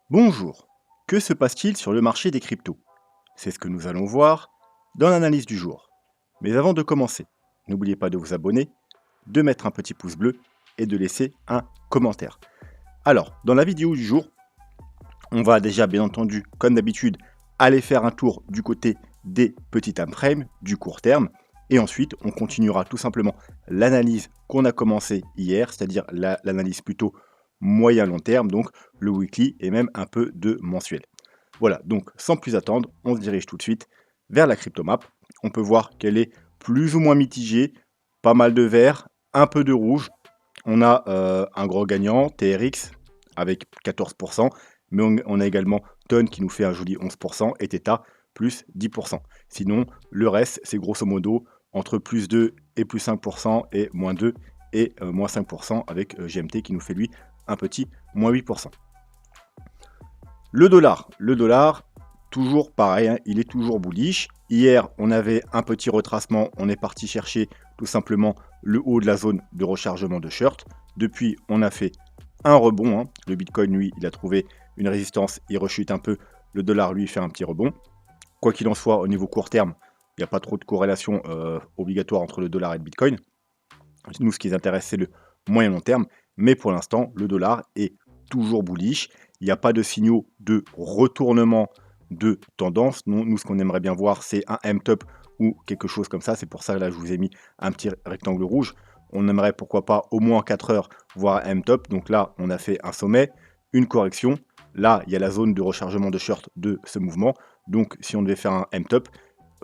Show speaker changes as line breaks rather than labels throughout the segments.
Bonjour, que se passe-t-il sur le marché des cryptos? C'est ce que nous allons voir dans l'analyse du jour. Mais avant de commencer, n'oubliez pas de vous abonner, de mettre un petit pouce bleu et de laisser un commentaire. Alors, dans la vidéo du jour, on va déjà bien entendu, comme d'habitude, aller faire un tour du côté des petits time frames, du court terme, et ensuite on continuera tout simplement l'analyse qu'on a commencé hier, c'est-à-dire l'analyse plutôt moyen-long terme, donc le weekly et même un peu de mensuel. Voilà, donc sans plus attendre, on se dirige tout de suite vers la cryptomap. On peut voir qu'elle est plus ou moins mitigée, pas mal de vert, un peu de rouge. On a un gros gagnant, TRX, avec 14%, mais on a également Ton qui nous fait un joli 11% et Theta plus 10%. Sinon, le reste, c'est grosso modo entre plus 2 et plus 5% et moins 2 et moins 5% avec GMT qui nous fait lui un petit moins 8%. Le dollar, toujours pareil, hein, il est toujours bullish. Hier, on avait un petit retracement, on est parti chercher tout simplement le haut de la zone de rechargement de short. Depuis, on a fait un rebond, hein. Le Bitcoin, lui, il a trouvé une résistance, il rechute un peu. Le dollar, lui, fait un petit rebond. Quoi qu'il en soit, au niveau court terme, il n'y a pas trop de corrélation obligatoire entre le dollar et le Bitcoin. Nous, ce qui nous intéresse, c'est le moyen long terme. Mais pour l'instant, le dollar est toujours bullish. Il n'y a pas de signaux de retournement de tendance. Nous, ce qu'on aimerait bien voir, c'est un M-top ou quelque chose comme ça. C'est pour ça que là, je vous ai mis un petit rectangle rouge. On aimerait, pourquoi pas, au moins 4 heures, voir un M-top. Donc là, on a fait un sommet, une correction. Là, il y a la zone de rechargement de short de ce mouvement. Donc, si on devait faire un M-top,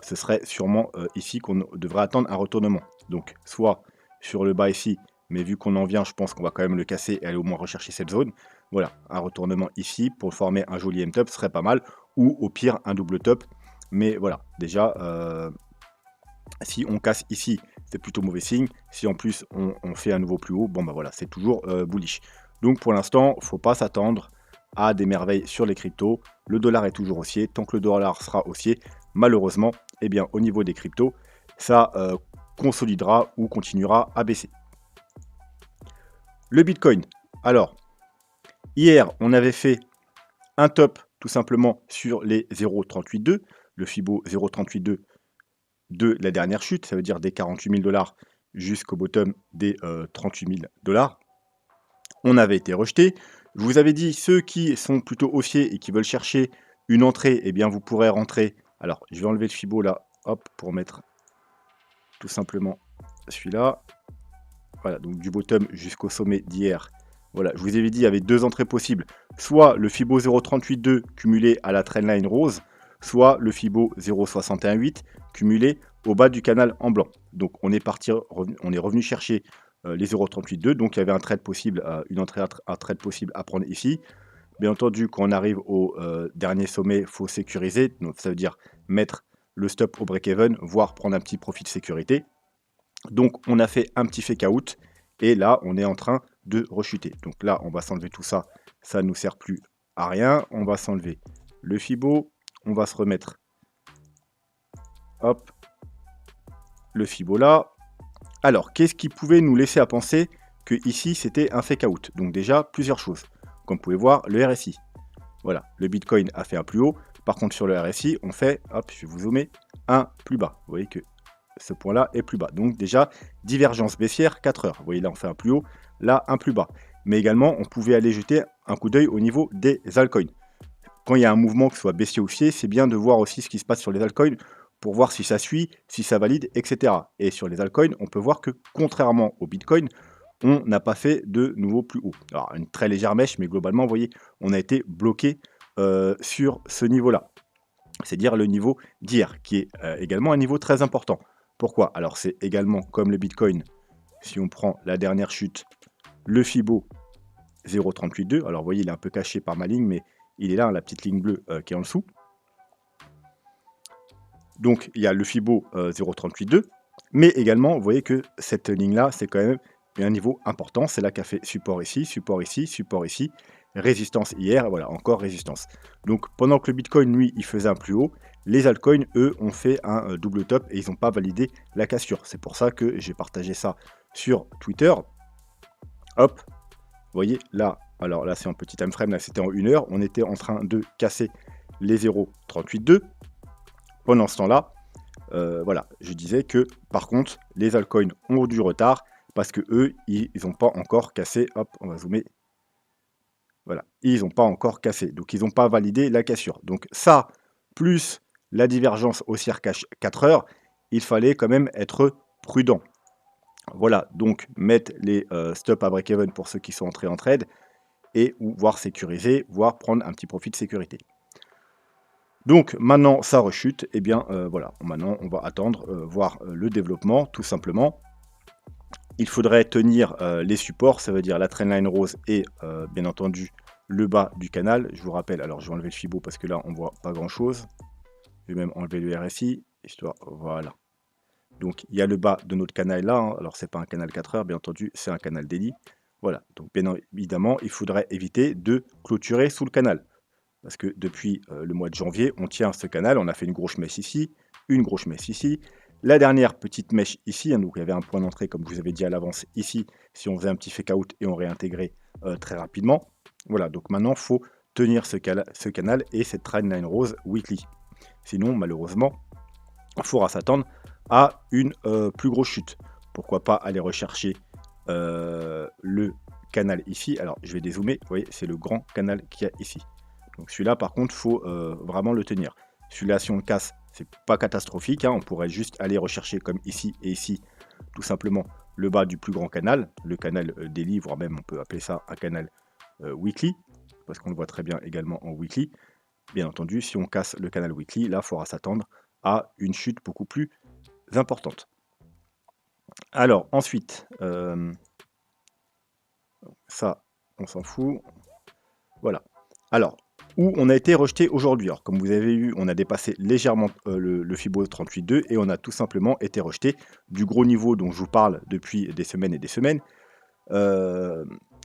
ce serait sûrement ici qu'on devrait attendre un retournement. Donc, soit sur le bas ici, mais vu qu'on en vient, je pense qu'on va quand même le casser et aller au moins rechercher cette zone. Voilà, un retournement ici pour former un joli M-top serait pas mal, ou au pire un double top. Mais voilà, déjà, si on casse ici, c'est plutôt mauvais signe. Si en plus on fait un nouveau plus haut, bon bah voilà, c'est toujours bullish. Donc pour l'instant, faut pas s'attendre à des merveilles sur les cryptos. Le dollar est toujours haussier. Tant que le dollar sera haussier, malheureusement, eh bien, au niveau des cryptos, ça consolidera ou continuera à baisser. Le Bitcoin. Alors, hier, on avait fait un top tout simplement sur les 0,382, le Fibo 0,382 de la dernière chute, ça veut dire des 48 000 dollars jusqu'au bottom des 38 000 dollars. On avait été rejeté. Je vous avais dit, ceux qui sont plutôt haussiers et qui veulent chercher une entrée, eh bien, vous pourrez rentrer. Alors, je vais enlever le Fibo là, hop, pour mettre tout simplement celui-là. Voilà, donc du bottom jusqu'au sommet d'hier. Voilà, je vous avais dit, il y avait deux entrées possibles. Soit le Fibo 0,382 cumulé à la trendline rose, soit le Fibo 0,618 cumulé au bas du canal en blanc. Donc on est parti, on est revenu chercher les 0,382. Donc il y avait un trade possible, une entrée à trade possible à prendre ici. Bien entendu, quand on arrive au dernier sommet, il faut sécuriser. Donc ça veut dire mettre le stop au break-even, voire prendre un petit profit de sécurité. Donc on a fait un petit fake out et là on est en train de rechuter. Donc là on va s'enlever tout ça, ça ne nous sert plus à rien. On va s'enlever le Fibo, on va se remettre, hop, le Fibo là. Alors qu'est-ce qui pouvait nous laisser à penser que ici c'était un fake out? Donc déjà plusieurs choses. Comme vous pouvez voir, le RSI. Voilà, le Bitcoin a fait un plus haut. Par contre sur le RSI, on fait, hop, je vais vous zoomer, un plus bas. Vous voyez que ce point-là est plus bas. Donc déjà, divergence baissière, 4 heures. Vous voyez là, on fait un plus haut, là, un plus bas. Mais également, on pouvait aller jeter un coup d'œil au niveau des altcoins. Quand il y a un mouvement qui soit baissier ou haussier, c'est bien de voir aussi ce qui se passe sur les altcoins pour voir si ça suit, si ça valide, etc. Et sur les altcoins, on peut voir que contrairement au Bitcoin, on n'a pas fait de nouveau plus haut. Alors, une très légère mèche, mais globalement, vous voyez, on a été bloqué sur ce niveau-là. C'est-à-dire le niveau d'hier, qui est également un niveau très important. Pourquoi? Alors c'est également comme le Bitcoin, si on prend la dernière chute, le Fibo 0,382. Alors vous voyez, il est un peu caché par ma ligne, mais il est là, hein, la petite ligne bleue qui est en dessous. Donc il y a le Fibo 0,382, mais également, vous voyez que cette ligne-là, c'est quand même un niveau important. C'est là qu'a fait support ici, support ici, support ici, résistance hier, voilà, encore résistance. Donc pendant que le Bitcoin, lui, il faisait un plus haut, les altcoins, eux, ont fait un double top et ils n'ont pas validé la cassure. C'est pour ça que j'ai partagé ça sur Twitter. Hop, vous voyez, là, alors là c'est en petit time frame, là c'était en 1 heure, on était en train de casser les 0,382. Pendant ce temps-là, voilà, je disais que par contre, les altcoins ont du retard parce que eux, ils n'ont pas encore cassé. Hop, on va zoomer. Voilà, ils n'ont pas encore cassé. Donc, ils n'ont pas validé la cassure. Donc, ça, plus la divergence haussière 4 heures, il fallait quand même être prudent. Voilà, donc mettre les stops à break-even pour ceux qui sont entrés en trade et ou voire sécuriser, voire prendre un petit profit de sécurité. Donc maintenant ça rechute, et bien voilà, maintenant on va attendre voir le développement tout simplement. Il faudrait tenir les supports, ça veut dire la trendline rose et bien entendu le bas du canal. Je vous rappelle, alors je vais enlever le Fibo parce que là on voit pas grand chose. Je vais même enlever le RSI, histoire, voilà. Donc il y a le bas de notre canal là, hein. Alors c'est pas un canal 4 heures, bien entendu, c'est un canal daily. Voilà, donc bien évidemment, il faudrait éviter de clôturer sous le canal. Parce que depuis le mois de janvier, on tient ce canal, on a fait une grosse mèche ici, une grosse mèche ici. La dernière petite mèche ici, hein, donc il y avait un point d'entrée, comme je vous avais dit à l'avance, ici, si on faisait un petit fake out et on réintégrait très rapidement. Voilà, donc maintenant, il faut tenir ce canal et cette trendline rose weekly. Sinon, malheureusement, il faudra s'attendre à une plus grosse chute. Pourquoi pas aller rechercher le canal ici. Alors, je vais dézoomer, vous voyez, c'est le grand canal qu'il y a ici. Donc celui-là, par contre, il faut vraiment le tenir. Celui-là, si on le casse, c'est pas catastrophique, hein. On pourrait juste aller rechercher comme ici et ici, tout simplement, le bas du plus grand canal, le canal daily, voire même on peut appeler ça un canal weekly, parce qu'on le voit très bien également en weekly. Bien entendu, si on casse le canal weekly, là, il faudra s'attendre à une chute beaucoup plus importante. Alors, ensuite, ça, on s'en fout. Voilà. Alors, où on a été rejeté aujourd'hui. Alors, comme vous avez vu, on a dépassé légèrement le Fibo 38.2 et on a tout simplement été rejeté du gros niveau dont je vous parle depuis des semaines et des semaines.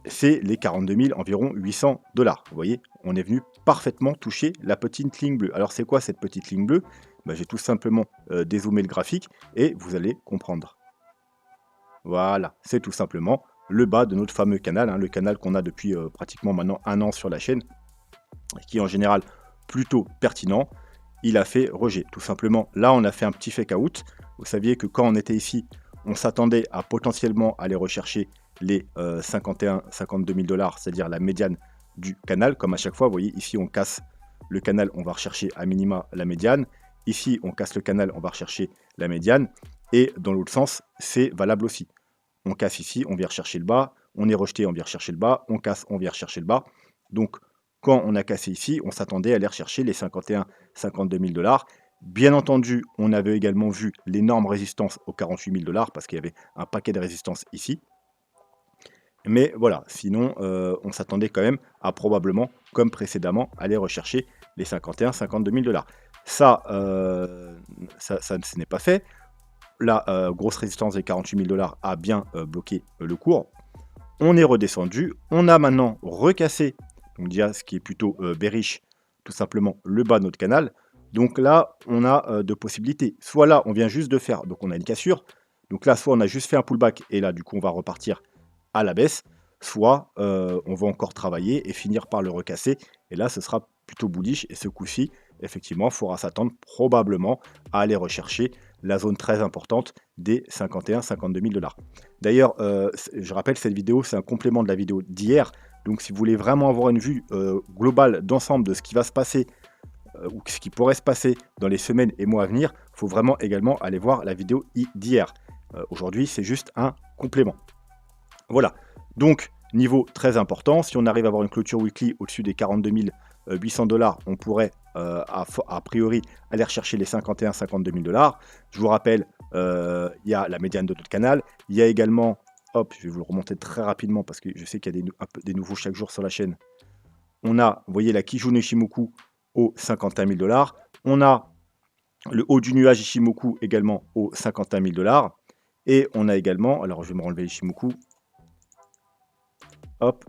C'est les 42 000, environ 800 dollars. Vous voyez, on est venu parfaitement toucher la petite ligne bleue. Alors, c'est quoi cette petite ligne bleue? J'ai tout simplement dézoomé le graphique et vous allez comprendre. Voilà, c'est tout simplement le bas de notre fameux canal, hein, le canal qu'on a depuis pratiquement maintenant 1 an sur la chaîne, qui est en général plutôt pertinent. Il a fait rejet, tout simplement. Là, on a fait un petit fake out. Vous saviez que quand on était ici, on s'attendait à potentiellement aller rechercher les 51-52 000 dollars, c'est-à-dire la médiane du canal. Comme à chaque fois, vous voyez, ici, on casse le canal, on va rechercher à minima la médiane. Ici, on casse le canal, on va rechercher la médiane. Et dans l'autre sens, c'est valable aussi. On casse ici, on vient rechercher le bas. On est rejeté, on vient rechercher le bas. On casse, on vient rechercher le bas. Donc, quand on a cassé ici, on s'attendait à aller rechercher les 51-52 000 dollars. Bien entendu, on avait également vu l'énorme résistance aux 48 000 dollars parce qu'il y avait un paquet de résistances ici. Mais voilà, sinon, on s'attendait quand même à probablement, comme précédemment, aller rechercher les 51-52 000 dollars. Ça, ce n'est pas fait. La grosse résistance des 48 000 dollars a bien bloqué le cours. On est redescendu. On a maintenant recassé, donc déjà ce qui est plutôt bearish, tout simplement le bas de notre canal. Donc là, on a deux possibilités. Soit là, on vient juste de faire, donc on a une cassure. Donc là, soit on a juste fait un pullback et là, du coup, on va repartir à la baisse. Soit on va encore travailler et finir par le recasser. Et là, ce sera plutôt bullish. Et ce coup-ci, effectivement, il faudra s'attendre probablement à aller rechercher la zone très importante des 51-52 000 dollars. D'ailleurs, je rappelle, cette vidéo, c'est un complément de la vidéo d'hier. Donc, si vous voulez vraiment avoir une vue globale d'ensemble de ce qui va se passer ou ce qui pourrait se passer dans les semaines et mois à venir, il faut vraiment également aller voir la vidéo d'hier. Aujourd'hui, c'est juste un complément. Voilà. Donc, niveau très important, si on arrive à avoir une clôture weekly au-dessus des 42 800 dollars, on pourrait a priori aller rechercher les 51-52 000 dollars. Je vous rappelle, il y a la médiane de notre canal. Il y a également, hop, je vais vous le remonter très rapidement parce que je sais qu'il y a des nouveaux chaque jour sur la chaîne. On a, vous voyez, la Kijun Ishimoku aux 51 000 dollars. On a le haut du nuage Ishimoku également aux 51 000 dollars. Et on a également, alors je vais me renlever Ishimoku, hop,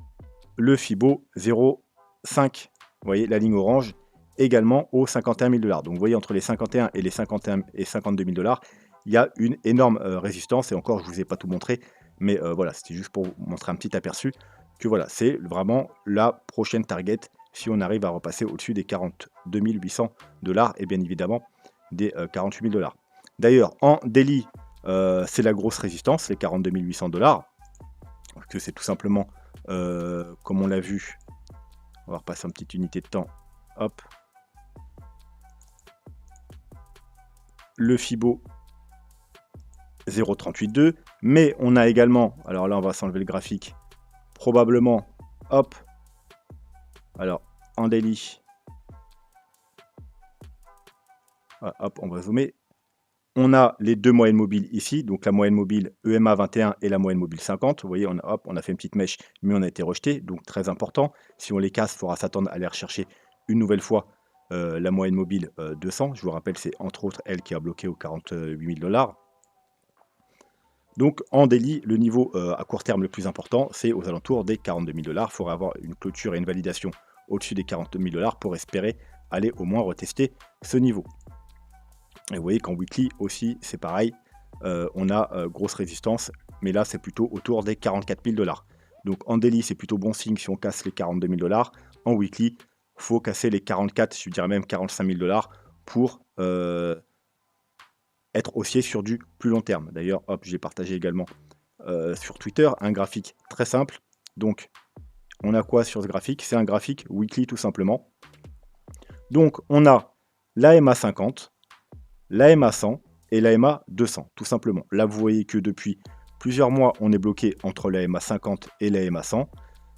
le Fibo 0,5. Vous voyez, la ligne orange également aux 51 000 dollars. Donc, vous voyez, entre les 51 et les 51 et 52 000 dollars, il y a une énorme résistance. Et encore, je ne vous ai pas tout montré. Mais voilà, c'était juste pour vous montrer un petit aperçu. que voilà, c'est vraiment la prochaine target si on arrive à repasser au-dessus des 42 800 $ et bien évidemment des 48 000 $. D'ailleurs, en daily, c'est la grosse résistance, les 42 800 $, parce que c'est tout simplement, comme on l'a vu, on va repasser en petite unité de temps, hop, le Fibo 0,382, mais on a également, alors là on va s'enlever le graphique, probablement, hop, alors en daily, hop, on va zoomer. On a les deux moyennes mobiles ici, donc la moyenne mobile EMA 21 et la moyenne mobile 50. Vous voyez, hop, on a fait une petite mèche, mais on a été rejeté, donc très important. Si on les casse, il faudra s'attendre à aller rechercher une nouvelle fois la moyenne mobile 200. Je vous rappelle, c'est entre autres elle qui a bloqué aux 48 000 $. Donc en daily, le niveau à court terme le plus important, c'est aux alentours des 42 000 $. Il faudra avoir une clôture et une validation au-dessus des 42 000 $ pour espérer aller au moins retester ce niveau. Et vous voyez qu'en weekly aussi, c'est pareil. On a grosse résistance, mais là, c'est plutôt autour des 44 000 $. Donc en daily, c'est plutôt bon signe si on casse les 42 000 $. En weekly, il faut casser les 44, je dirais même 45 000 $ pour être haussier sur du plus long terme. D'ailleurs, hop, j'ai partagé également sur Twitter un graphique très simple. Donc, on a quoi sur ce graphique? C'est un graphique weekly tout simplement. Donc, on a l'AMA 50, l'AMA 100 et l'AMA 200, tout simplement. Là, vous voyez que depuis plusieurs mois, on est bloqué entre l'AMA 50 et l'AMA 100.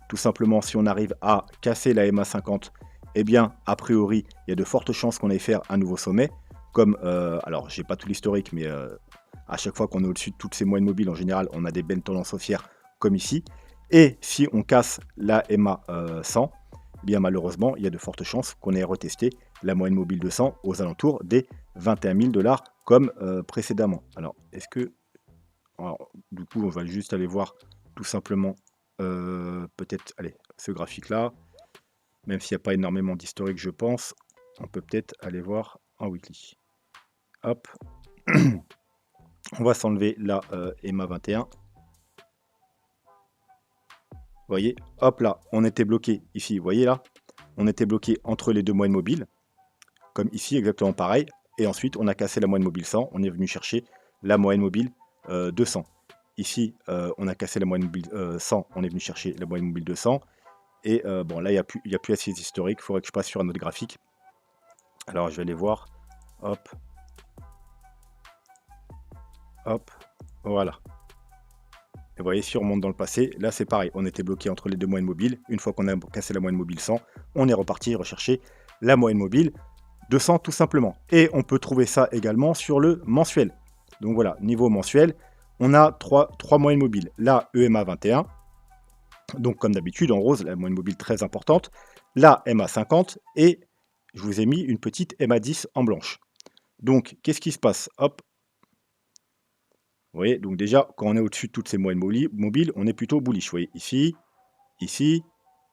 Tout simplement, si on arrive à casser l'AMA 50, eh bien, a priori, il y a de fortes chances qu'on aille faire un nouveau sommet. Comme, alors, j'ai pas tout l'historique, mais à chaque fois qu'on est au-dessus de toutes ces moyennes mobiles, en général, on a des belles tendances haussières, comme ici. Et si on casse la MA 100, eh bien malheureusement, il y a de fortes chances qu'on ait retesté la moyenne mobile de 100 aux alentours des 21 000 $, comme précédemment. Alors, est-ce que... Alors, du coup, on va juste aller voir tout simplement, peut-être, allez, ce graphique-là. Même s'il n'y a pas énormément d'historique, je pense, on peut peut-être aller voir en weekly. Hop. On va s'enlever la EMA 21. Vous voyez, hop là, on était bloqué ici, vous voyez là, on était bloqué entre les deux moyennes mobiles, comme ici, exactement pareil. Et ensuite, on a cassé la moyenne mobile 100, on est venu chercher la moyenne mobile 200. Ici, on a cassé la moyenne mobile 100, on est venu chercher la moyenne mobile 200. Et bon, là, il n'y a plus assez historique, il faudrait que je passe sur un autre graphique. Alors, je vais aller voir. Hop. Hop. Voilà. Et vous voyez, si on remonte dans le passé, là c'est pareil, on était bloqué entre les deux moyennes mobiles. Une fois qu'on a cassé la moyenne mobile 100, on est reparti rechercher la moyenne mobile 200 tout simplement. Et on peut trouver ça également sur le mensuel. Donc voilà, niveau mensuel, on a trois moyennes mobiles. La EMA 21, donc comme d'habitude en rose, la moyenne mobile très importante. La MA 50 et je vous ai mis une petite MA 10 en blanche. Donc qu'est-ce qui se passe? Hop, vous voyez, donc déjà, quand on est au-dessus de toutes ces moyennes mobiles, on est plutôt bullish. Vous voyez, ici, ici,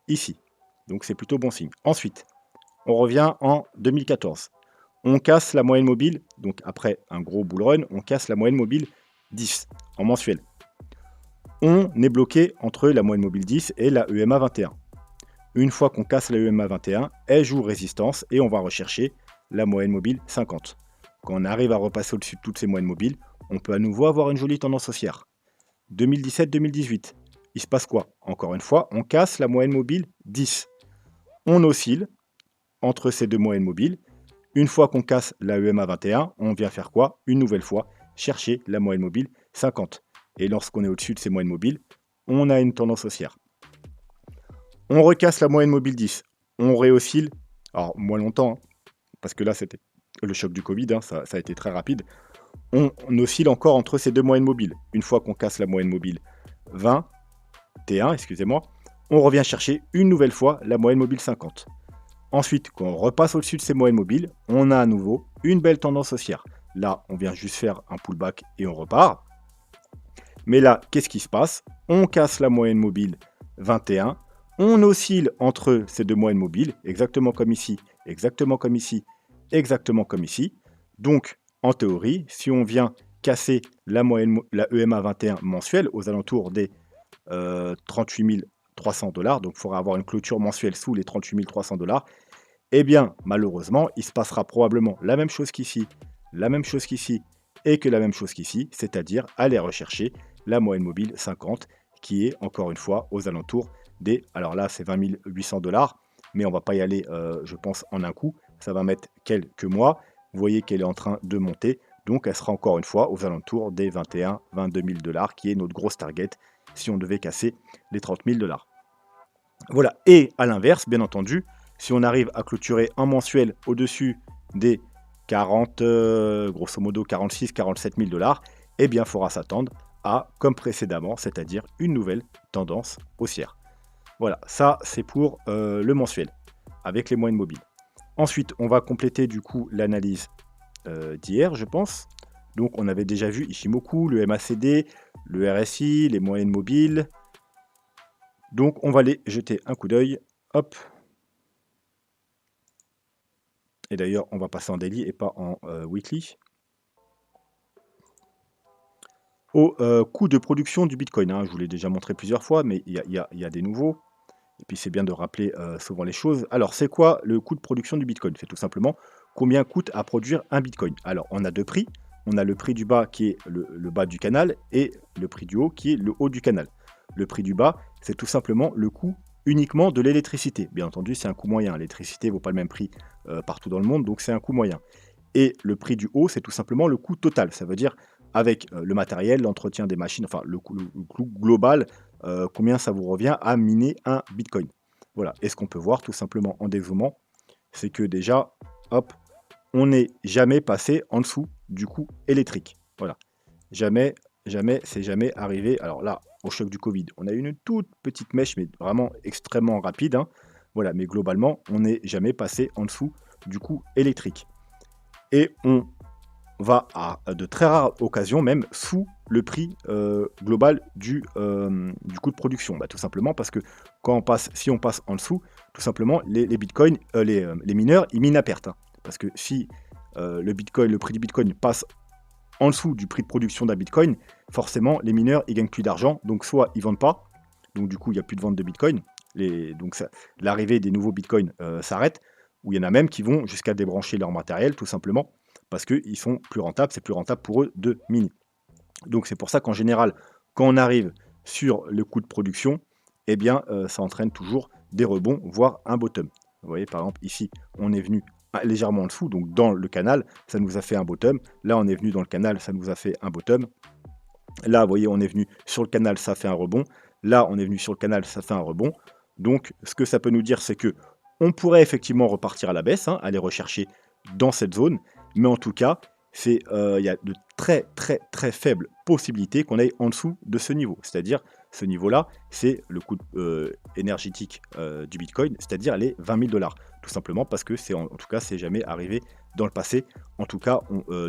ici. Donc c'est plutôt bon signe. Ensuite, on revient en 2014. On casse la moyenne mobile, donc après un gros bull run, on casse la moyenne mobile 10 en mensuel. On est bloqué entre la moyenne mobile 10 et la EMA 21. Une fois qu'on casse la EMA 21, elle joue résistance et on va rechercher la moyenne mobile 50. Quand on arrive à repasser au-dessus de toutes ces moyennes mobiles, on peut à nouveau avoir une jolie tendance haussière. 2017-2018, il se passe quoi? Encore une fois, on casse la moyenne mobile 10. On oscille entre ces deux moyennes mobiles. Une fois qu'on casse la EMA 21, on vient faire quoi? Une nouvelle fois, chercher la moyenne mobile 50. Et lorsqu'on est au-dessus de ces moyennes mobiles, on a une tendance haussière. On recasse la moyenne mobile 10. On réoscille, alors moins longtemps, hein, parce que là c'était le choc du Covid, hein, ça a été très rapide. On oscille encore entre ces deux moyennes mobiles. Une fois qu'on casse la moyenne mobile 20, T1, excusez-moi, on revient chercher une nouvelle fois la moyenne mobile 50. Ensuite, quand on repasse au-dessus de ces moyennes mobiles, on a à nouveau une belle tendance haussière. Là, on vient juste faire un pullback et on repart. Mais là, qu'est-ce qui se passe? On casse la moyenne mobile 21, on oscille entre ces deux moyennes mobiles, exactement comme ici, exactement comme ici, exactement comme ici. Donc, en théorie, si on vient casser la EMA 21 mensuelle aux alentours des 38 300 $, donc il faudra avoir une clôture mensuelle sous les 38 300 $. Eh bien, malheureusement, il se passera probablement la même chose qu'ici, la même chose qu'ici et que la même chose qu'ici, c'est-à-dire aller rechercher la moyenne mobile 50 qui est encore une fois aux alentours des, alors là c'est 20 800 $, mais on va pas y aller, je pense, en un coup, ça va mettre quelques mois. Vous voyez qu'elle est en train de monter, donc elle sera encore une fois aux alentours des 21 000 22 000 $ qui est notre grosse target si on devait casser les 30 000 $. Voilà, et à l'inverse, bien entendu, si on arrive à clôturer un mensuel au-dessus des 40, grosso modo 46 47 000 $, eh bien, il faudra s'attendre à, comme précédemment, c'est-à-dire une nouvelle tendance haussière. Voilà, ça c'est pour le mensuel, avec les moyennes mobiles. Ensuite, on va compléter du coup l'analyse d'hier, je pense. Donc, on avait déjà vu Ishimoku, le MACD, le RSI, les moyennes mobiles. Donc, on va les jeter un coup d'œil. Hop. Et d'ailleurs, on va passer en daily et pas en weekly. Au coût de production du Bitcoin, hein, je vous l'ai déjà montré plusieurs fois, mais il y a des nouveaux. Et puis, c'est bien de rappeler souvent les choses. Alors, c'est quoi le coût de production du Bitcoin? C'est tout simplement combien coûte à produire un Bitcoin. Alors, on a deux prix. On a le prix du bas qui est le bas du canal et le prix du haut qui est le haut du canal. Le prix du bas, c'est tout simplement le coût uniquement de l'électricité. Bien entendu, c'est un coût moyen. L'électricité ne vaut pas le même prix partout dans le monde, donc c'est un coût moyen. Et le prix du haut, c'est tout simplement le coût total. Ça veut dire avec le matériel, l'entretien des machines, enfin le coût global, combien ça vous revient à miner un Bitcoin. Voilà. Et ce qu'on peut voir tout simplement en dézoomant, c'est que déjà, hop, on n'est jamais passé en dessous du coût électrique. Voilà. Jamais, jamais, c'est jamais arrivé. Alors là, au choc du Covid, on a eu une toute petite mèche, mais vraiment extrêmement rapide, hein. Voilà, mais globalement, on n'est jamais passé en dessous du coût électrique. Et on va à de très rares occasions même sous le prix global du coût de production. Bah, tout simplement parce que si on passe en dessous, tout simplement les bitcoins, les mineurs, ils minent à perte, hein. Parce que si le prix du bitcoin passe en dessous du prix de production d'un bitcoin, forcément les mineurs ils gagnent plus d'argent, donc soit ils vendent pas, donc du coup il n'y a plus de vente de bitcoin, donc l'arrivée des nouveaux bitcoins s'arrête, ou il y en a même qui vont jusqu'à débrancher leur matériel tout simplement parce qu'ils sont plus rentables, c'est plus rentable pour eux de miner. Donc c'est pour ça qu'en général, quand on arrive sur le coût de production, eh bien ça entraîne toujours des rebonds, voire un bottom. Vous voyez par exemple ici, on est venu légèrement en dessous, donc dans le canal, ça nous a fait un bottom. Là, on est venu dans le canal, ça nous a fait un bottom. Là, vous voyez, on est venu sur le canal, ça fait un rebond. Là, on est venu sur le canal, ça fait un rebond. Donc, ce que ça peut nous dire, c'est que on pourrait effectivement repartir à la baisse, hein, aller rechercher dans cette zone. Mais en tout cas, il y a de très, très, très faibles possibilités qu'on aille en dessous de ce niveau. C'est-à-dire, ce niveau-là, c'est le coût énergétique du Bitcoin, c'est-à-dire les 20 000 $. Tout simplement parce que en tout cas, c'est jamais arrivé dans le passé, en tout cas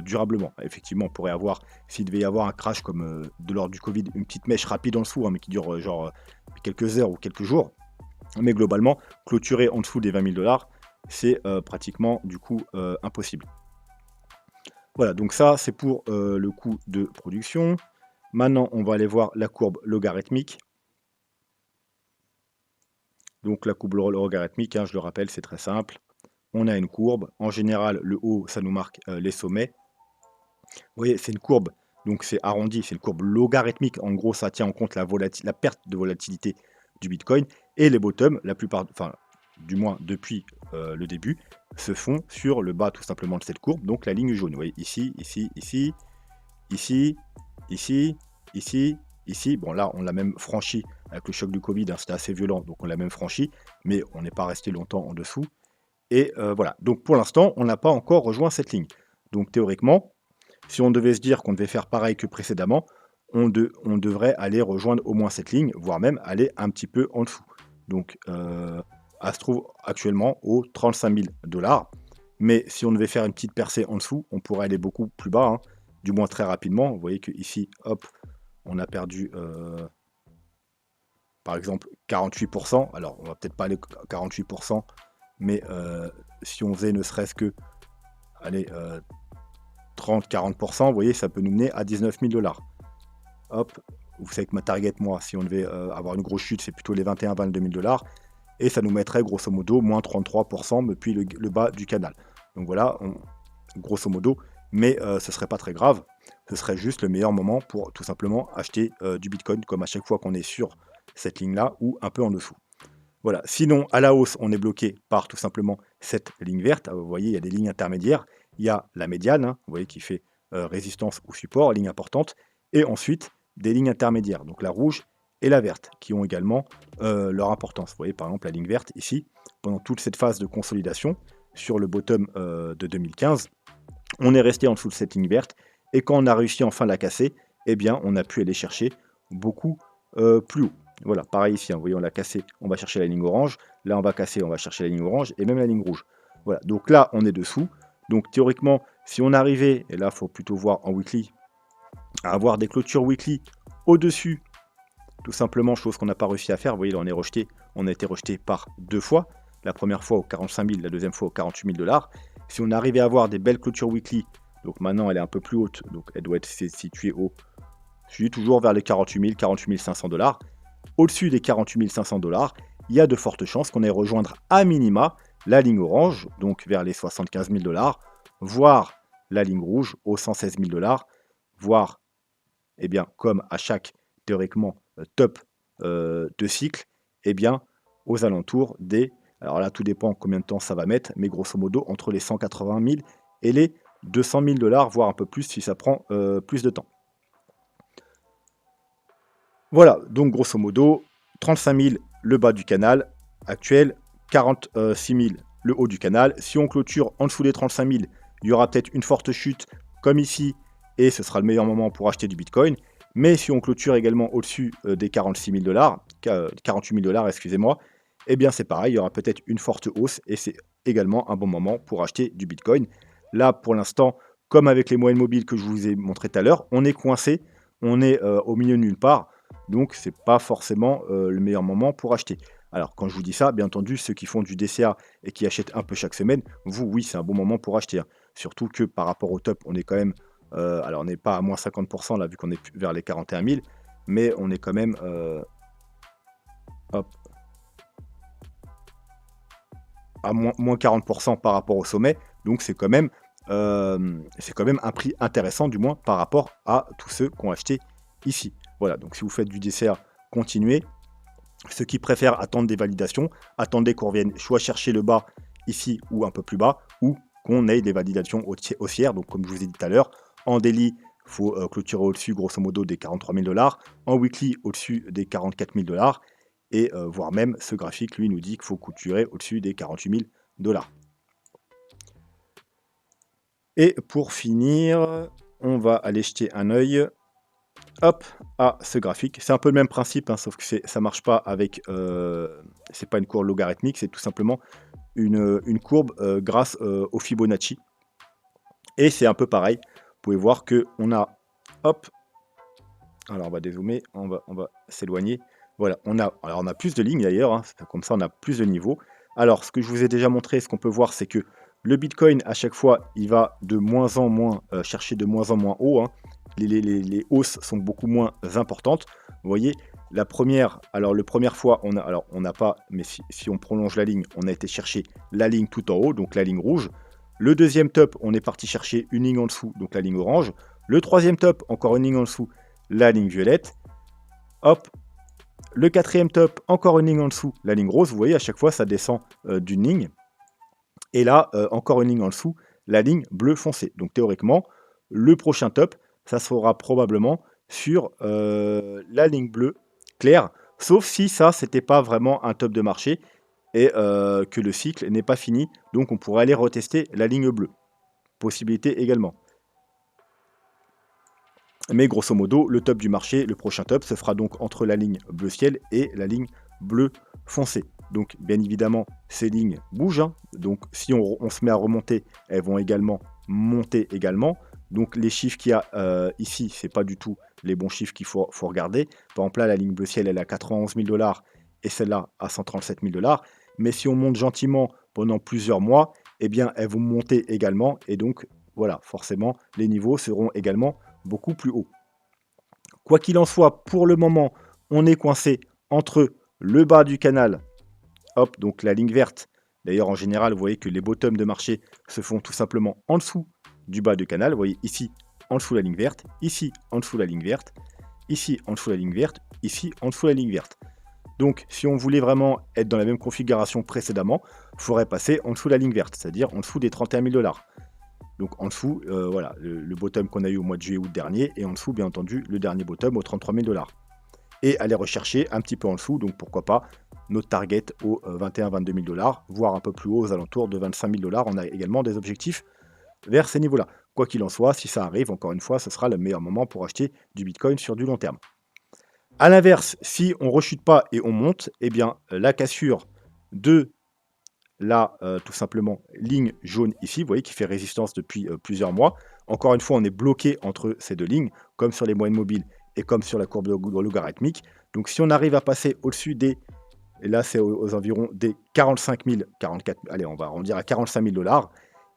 durablement. Effectivement, on pourrait avoir, s'il devait y avoir un crash comme de l'ordre du Covid, une petite mèche rapide en dessous, hein, mais qui dure quelques heures ou quelques jours. Mais globalement, clôturer en dessous des 20 000 $, c'est pratiquement du coup impossible. Voilà, donc ça c'est pour le coût de production. Maintenant, on va aller voir la courbe logarithmique. Donc la courbe logarithmique, hein, je le rappelle, c'est très simple. On a une courbe. En général, le haut, ça nous marque les sommets. Vous voyez, c'est une courbe, donc c'est arrondi, c'est une courbe logarithmique. En gros, ça tient en compte la perte de volatilité du Bitcoin. Et les bottoms, la plupart, enfin, du moins depuis le début, se font sur le bas tout simplement de cette courbe, donc la ligne jaune. Vous voyez, ici, ici, ici, ici, ici, ici, ici. Bon, là, on l'a même franchi avec le choc du Covid, hein, c'était assez violent, donc on l'a même franchi, mais on n'est pas resté longtemps en dessous. Et voilà, donc pour l'instant, on n'a pas encore rejoint cette ligne. Donc théoriquement, si on devait se dire qu'on devait faire pareil que précédemment, on devrait aller rejoindre au moins cette ligne, voire même aller un petit peu en dessous. Donc, elle se trouve actuellement aux 35 000 $. Mais si on devait faire une petite percée en dessous, on pourrait aller beaucoup plus bas, hein, du moins très rapidement. Vous voyez que ici, hop, on a perdu, par exemple, 48%. Alors, on va peut-être pas aller à 48%, mais si on faisait ne serait-ce que, allez, 30-40%, vous voyez, ça peut nous mener à 19 000 $. Hop, vous savez que ma target, moi, si on devait avoir une grosse chute, c'est plutôt les 21-22 000 $. Et ça nous mettrait grosso modo moins 33% depuis le bas du canal. Donc voilà, grosso modo, mais ce serait pas très grave. Ce serait juste le meilleur moment pour tout simplement acheter du Bitcoin, comme à chaque fois qu'on est sur cette ligne-là ou un peu en dessous. Voilà. Sinon, à la hausse, on est bloqué par tout simplement cette ligne verte. Vous voyez, il y a des lignes intermédiaires. Il y a la médiane, hein, vous voyez, qui fait résistance ou support, ligne importante. Et ensuite, des lignes intermédiaires, donc la rouge et la verte, qui ont également leur importance. Vous voyez, par exemple, la ligne verte, ici, pendant toute cette phase de consolidation, sur le bottom de 2015, on est resté en dessous de cette ligne verte. Et quand on a réussi enfin à la casser, eh bien, on a pu aller chercher beaucoup plus haut. Voilà, pareil ici, hein, vous voyez, on l'a cassé, on va chercher la ligne orange. Là, on va casser, on va chercher la ligne orange et même la ligne rouge. Voilà, donc là, on est dessous. Donc théoriquement, si on arrivait, et là, il faut plutôt voir en weekly, à avoir des clôtures weekly au-dessus, tout simplement, chose qu'on n'a pas réussi à faire. Vous voyez, là, on est rejeté, on a été rejeté par 2 fois. La première fois aux 45 000, la deuxième fois aux 48 000 $. Si on arrivait à avoir des belles clôtures weekly, donc maintenant elle est un peu plus haute, donc elle doit être située toujours vers les 48 000, 48 500 $. Au-dessus des 48 500 $, il y a de fortes chances qu'on ait rejoindre à minima la ligne orange, donc vers les 75 000 $, voire la ligne rouge aux 116 000 $, voire, eh bien, comme à chaque théoriquement top de cycle, eh bien, aux alentours des, alors là tout dépend combien de temps ça va mettre, mais grosso modo entre les 180 000 et les 200 000 $, voire un peu plus si ça prend plus de temps. Voilà, donc grosso modo, 35 000 le bas du canal actuel, 46 000 le haut du canal. Si on clôture en dessous des 35 000, il y aura peut-être une forte chute comme ici, et ce sera le meilleur moment pour acheter du Bitcoin. Mais si on clôture également au-dessus des 46 000 $, 48 000 $, excusez-moi, eh bien c'est pareil, il y aura peut-être une forte hausse, et c'est également un bon moment pour acheter du Bitcoin. Là, pour l'instant, comme avec les moyennes mobiles que je vous ai montré tout à l'heure, on est coincé, on est au milieu de nulle part. Donc, c'est pas forcément le meilleur moment pour acheter. Alors, quand je vous dis ça, bien entendu, ceux qui font du DCA et qui achètent un peu chaque semaine, vous, oui, c'est un bon moment pour acheter, hein. Surtout que par rapport au top, on est quand même, alors on n'est pas à moins 50% là, vu qu'on est vers les 41 000, mais on est quand même, hop, à moins 40% par rapport au sommet. Donc, c'est quand même un prix intéressant, du moins par rapport à tous ceux qui ont acheté ici. Voilà, donc si vous faites du DCA, continuez. Ceux qui préfèrent attendre des validations, attendez qu'on revienne soit chercher le bas ici ou un peu plus bas, ou qu'on ait des validations haussières. Donc comme je vous ai dit tout à l'heure, en daily, il faut clôturer au-dessus grosso modo des 43 000 $, en weekly au-dessus des 44 000 $, et voire même ce graphique, lui, nous dit qu'il faut clôturer au-dessus des 48 000 $. Et pour finir, on va aller jeter un œil, hop, à ce graphique. C'est un peu le même principe, hein, sauf que ça ne marche pas avec, c'est pas une courbe logarithmique, c'est tout simplement une courbe grâce au Fibonacci. Et c'est un peu pareil. Vous pouvez voir que on a, hop, alors on va dézoomer, on va s'éloigner. Voilà, on a plus de lignes d'ailleurs, hein, comme ça on a plus de niveaux. Alors, ce que je vous ai déjà montré, ce qu'on peut voir, c'est que le Bitcoin, à chaque fois, il va de moins en moins chercher de moins en moins haut, hein. Les hausses sont beaucoup moins importantes. Vous voyez, la première fois, on n'a pas, mais si on prolonge la ligne, on a été chercher la ligne tout en haut, donc la ligne rouge. Le deuxième top, on est parti chercher une ligne en dessous, donc la ligne orange. Le troisième top, encore une ligne en dessous, la ligne violette. Hop, le quatrième top, encore une ligne en dessous, la ligne rose. Vous voyez, à chaque fois, ça descend d'une ligne. Et là, encore une ligne en dessous, la ligne bleu foncé. Donc théoriquement, le prochain top, ça sera probablement sur la ligne bleue claire. Sauf si ça, c'était pas vraiment un top de marché et que le cycle n'est pas fini. Donc on pourrait aller retester la ligne bleue. Possibilité également. Mais grosso modo, le top du marché, le prochain top, se fera donc entre la ligne bleu ciel et la ligne bleu foncé. Donc bien évidemment, ces lignes bougent, hein. Donc si on se met à remonter, elles vont également monter également. Donc les chiffres qu'il y a ici, ce n'est pas du tout les bons chiffres qu'il faut regarder. Par exemple là, la ligne bleu ciel, elle est à 91 000 $ et celle-là à 137 000 $. Mais si on monte gentiment pendant plusieurs mois, eh bien elles vont monter également. Et donc voilà, forcément, les niveaux seront également beaucoup plus haut. Quoi qu'il en soit, pour le moment, on est coincé entre le bas du canal, hop, donc la ligne verte. D'ailleurs, en général, vous voyez que les bottoms de marché se font tout simplement en dessous du bas du canal. Vous voyez ici, en dessous la ligne verte, ici, en dessous la ligne verte, ici, en dessous la ligne verte, ici, en dessous la ligne verte. Donc, si on voulait vraiment être dans la même configuration précédemment, il faudrait passer en dessous de la ligne verte, c'est-à-dire en dessous des 31 000 $. Donc en dessous, voilà, le bottom qu'on a eu au mois de juillet-août dernier, et en dessous, bien entendu, le dernier bottom aux 33 000 $. Et aller rechercher un petit peu en dessous, donc pourquoi pas notre target aux 21-22 000 $, voire un peu plus haut aux alentours de 25 000 $. On a également des objectifs vers ces niveaux-là. Quoi qu'il en soit, si ça arrive, encore une fois, ce sera le meilleur moment pour acheter du Bitcoin sur du long terme. A l'inverse, si on ne rechute pas et on monte, eh bien la cassure de la tout simplement ligne jaune ici, vous voyez, qui fait résistance depuis plusieurs mois. Encore une fois, on est bloqué entre ces deux lignes, comme sur les moyennes mobiles et comme sur la courbe logarithmique. Donc si on arrive à passer au-dessus des, et là c'est aux environs des 45 000, 44, allez, on va arrondir à 45 000 $,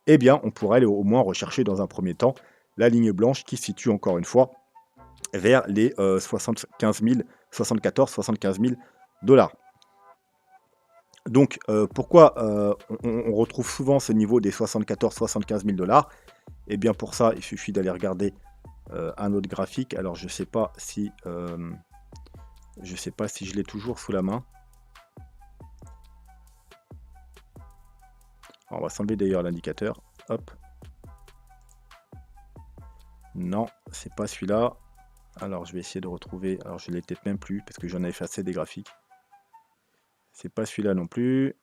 eh bien on pourrait aller au moins rechercher dans un premier temps la ligne blanche qui se situe encore une fois vers les 75 000, 74, 75 000 $. Donc, pourquoi on retrouve souvent ce niveau des 74-75 000 $? Eh bien, pour ça, il suffit d'aller regarder un autre graphique. Alors, je ne sais pas si je l'ai toujours sous la main. Alors, on va s'enlever d'ailleurs l'indicateur. Hop. Non, c'est pas celui-là. Alors, je vais essayer de retrouver. Alors, je ne l'ai peut-être même plus parce que j'en ai effacé des graphiques. C'est pas celui-là non plus.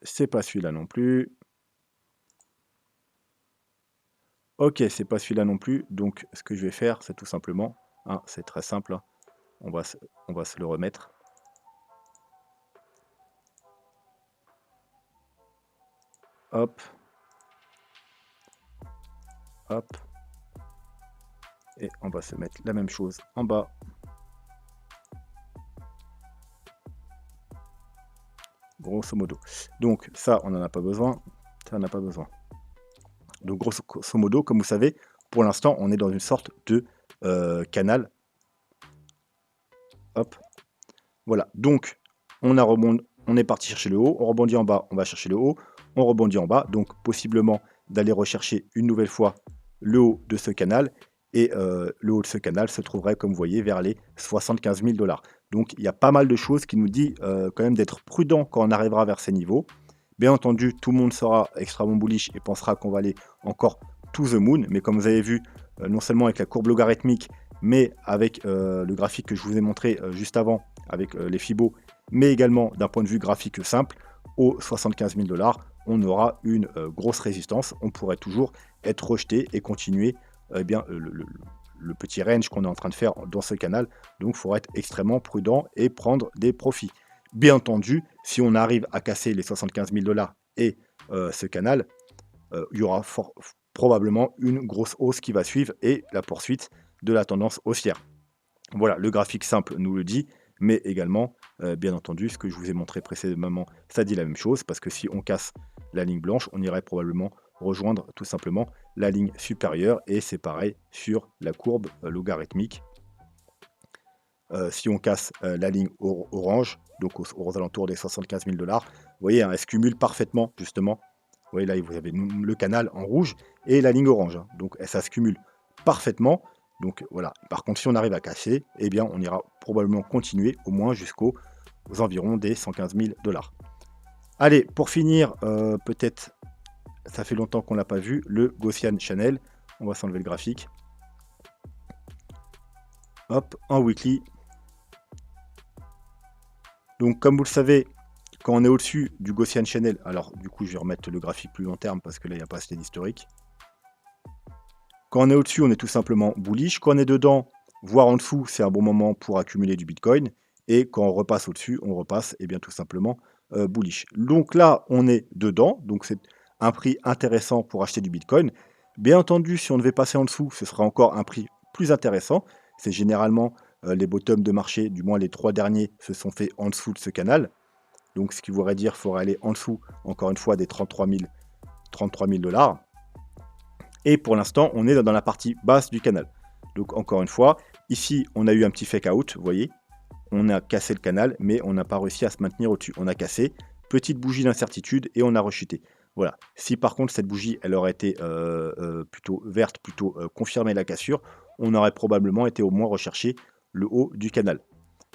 C'est pas celui-là non plus. Ok, c'est pas celui-là non plus. Donc, ce que je vais faire, c'est tout simplement, hein, c'est très simple, hein, on va se le remettre. Hop. Hop. Et on va se mettre la même chose en bas. Grosso modo. Donc, ça, on n'en a pas besoin. Ça, on n'a pas besoin. Donc, grosso modo, comme vous savez, pour l'instant, on est dans une sorte de canal. Hop. Voilà. Donc, on est parti chercher le haut. On rebondit en bas, on va chercher le haut. On rebondit en bas. Donc, possiblement d'aller rechercher une nouvelle fois le haut de ce canal. Et le haut de ce canal se trouverait, comme vous voyez, vers les 75 000 $. Donc, il y a pas mal de choses qui nous disent quand même d'être prudent quand on arrivera vers ces niveaux. Bien entendu, tout le monde sera extrêmement bullish et pensera qu'on va aller encore to the moon. Mais comme vous avez vu, non seulement avec la courbe logarithmique, mais avec le graphique que je vous ai montré juste avant, avec les Fibos, mais également d'un point de vue graphique simple, aux 75 000 $, on aura une grosse résistance. On pourrait toujours être rejeté et continuer bien, le petit range qu'on est en train de faire dans ce canal. Donc, il faudra être extrêmement prudent et prendre des profits. Bien entendu, si on arrive à casser les 75 000 $ et ce canal, il y aura probablement une grosse hausse qui va suivre et la poursuite de la tendance haussière. Voilà, le graphique simple nous le dit, mais également, bien entendu, ce que je vous ai montré précédemment, ça dit la même chose, parce que si on casse la ligne blanche, on irait probablement rejoindre tout simplement la ligne supérieure, et c'est pareil sur la courbe logarithmique. Si on casse la ligne orange, donc aux alentours des 75 000 $, vous voyez, hein, elle se cumule parfaitement, justement. Vous voyez, là, vous avez le canal en rouge et la ligne orange, hein, donc ça se cumule parfaitement. Donc voilà, par contre, si on arrive à casser, eh bien, on ira probablement continuer au moins jusqu'aux environs des 115 000 $. Allez, pour finir, peut-être, ça fait longtemps qu'on ne l'a pas vu, le Gaussian Channel. On va s'enlever le graphique. Hop, en weekly. Donc, comme vous le savez, quand on est au-dessus du Gaussian Channel, alors du coup, je vais remettre le graphique plus long terme parce que là, il n'y a pas assez d'historique. Quand on est au-dessus, on est tout simplement bullish. Quand on est dedans, voire en dessous, c'est un bon moment pour accumuler du Bitcoin. Et quand on repasse au-dessus, on repasse bien tout simplement bullish. Donc là, on est dedans. Donc c'est un prix intéressant pour acheter du Bitcoin. Bien entendu, si on devait passer en dessous, ce sera encore un prix plus intéressant. C'est généralement les bottoms de marché, du moins les 3 derniers, se sont faits en dessous de ce canal. Donc ce qui voudrait dire qu'il faudrait aller en dessous, encore une fois, des 33 000 $. Et pour l'instant, on est dans la partie basse du canal. Donc encore une fois, Ici, on a eu un petit fake out, vous voyez. On a cassé le canal, mais on n'a pas réussi à se maintenir au-dessus. On a cassé, petite bougie d'incertitude et on a rechuté. Voilà. Si par contre cette bougie, elle aurait été plutôt verte, plutôt confirmé la cassure, on aurait probablement été au moins recherché le haut du canal.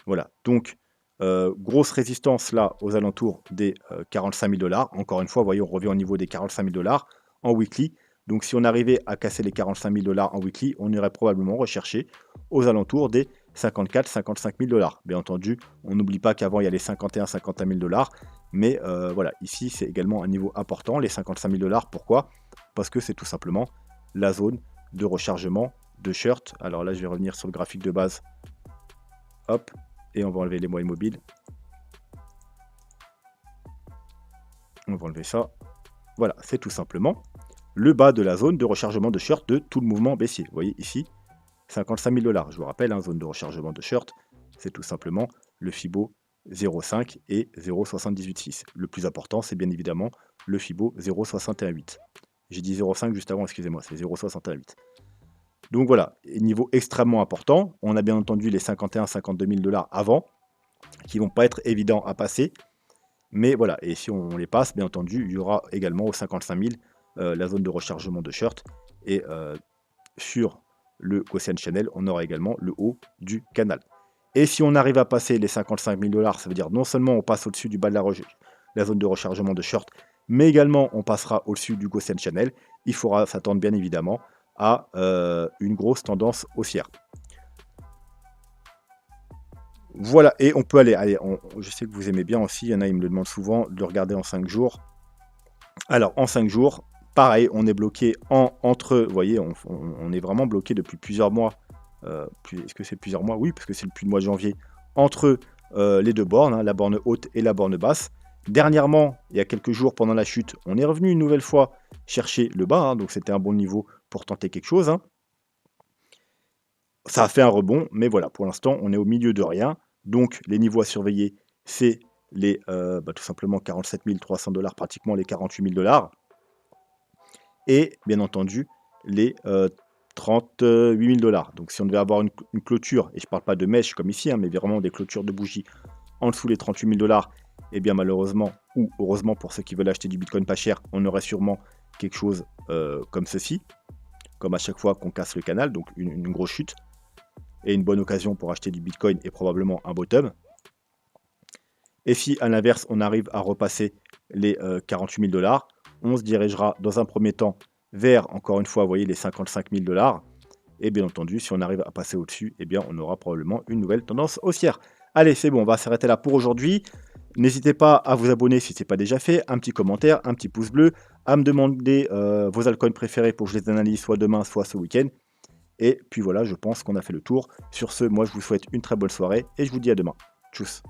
Voilà. Donc, grosse résistance là aux alentours des 45 000 $. Encore une fois, vous voyez, on revient au niveau des 45 000 $ en weekly. Donc, si on arrivait à casser les 45 000 $ en weekly, on irait probablement rechercher aux alentours des 54-55 000 $. Bien entendu, on n'oublie pas qu'avant, il y a les 51-51 000 $. Mais voilà, ici, c'est également un niveau important, les 55 000 $. Pourquoi? Parce que c'est tout simplement la zone de rechargement de short. Alors là, je vais revenir sur le graphique de base. Hop, et on va enlever les moyennes mobiles. On va enlever ça. Voilà, c'est tout simplement le bas de la zone de rechargement de short de tout le mouvement baissier. Vous voyez ici, 55 000 $. Je vous rappelle, zone de rechargement de short, c'est tout simplement le Fibo 0,5 et 0,786. Le plus important, c'est bien évidemment le Fibo 0,618. J'ai dit 0,5 juste avant, excusez-moi, c'est 0,618. Donc voilà, niveau extrêmement important. On a bien entendu les 51-52 000 $ avant, qui vont pas être évidents à passer. Mais voilà, et si on les passe, bien entendu, il y aura également aux 55 000 la zone de rechargement de short. Et sur le Gaussian Channel, on aura également le haut du canal. Et si on arrive à passer les 55 000 $, ça veut dire non seulement on passe au-dessus du bas de la zone de rechargement de short, mais également on passera au-dessus du Gaussian Channel. Il faudra s'attendre bien évidemment à une grosse tendance haussière. Voilà, et on peut aller, je sais que vous aimez bien aussi, il y en a, ils me le demandent souvent, de le regarder en 5 jours. Alors, en 5 jours, pareil, on est bloqué entre, vous voyez, on est vraiment bloqué depuis plusieurs mois. Est-ce que c'est plusieurs mois? Oui, parce que c'est depuis le mois de janvier, entre les deux bornes, la borne haute et la borne basse. Dernièrement, il y a quelques jours pendant la chute, on est revenu une nouvelle fois chercher le bas, donc c'était un bon niveau pour tenter quelque chose. Ça a fait un rebond, mais voilà, pour l'instant, on est au milieu de rien. Donc, les niveaux à surveiller, c'est les tout simplement 47 300 $, pratiquement les 48 000 $. Et bien entendu, les 38 000 $. Donc, si on devait avoir une clôture, et je ne parle pas de mèche comme ici, mais vraiment des clôtures de bougies en dessous les 38 000 $, et bien malheureusement, ou heureusement pour ceux qui veulent acheter du Bitcoin pas cher, on aurait sûrement quelque chose comme ceci, comme à chaque fois qu'on casse le canal, donc une grosse chute. Et une bonne occasion pour acheter du Bitcoin et probablement un bottom. Et si à l'inverse on arrive à repasser les 48 000 $, on se dirigera dans un premier temps vers, encore une fois, vous voyez, les 55 000 $. Et bien entendu, si on arrive à passer au-dessus, eh bien on aura probablement une nouvelle tendance haussière. Allez, c'est bon, on va s'arrêter là pour aujourd'hui. N'hésitez pas à vous abonner si ce n'est pas déjà fait, un petit commentaire, un petit pouce bleu, à me demander vos altcoins préférés pour que je les analyse soit demain, soit ce week-end. Et puis voilà, je pense qu'on a fait le tour. Sur ce, moi je vous souhaite une très bonne soirée et je vous dis à demain. Tchuss.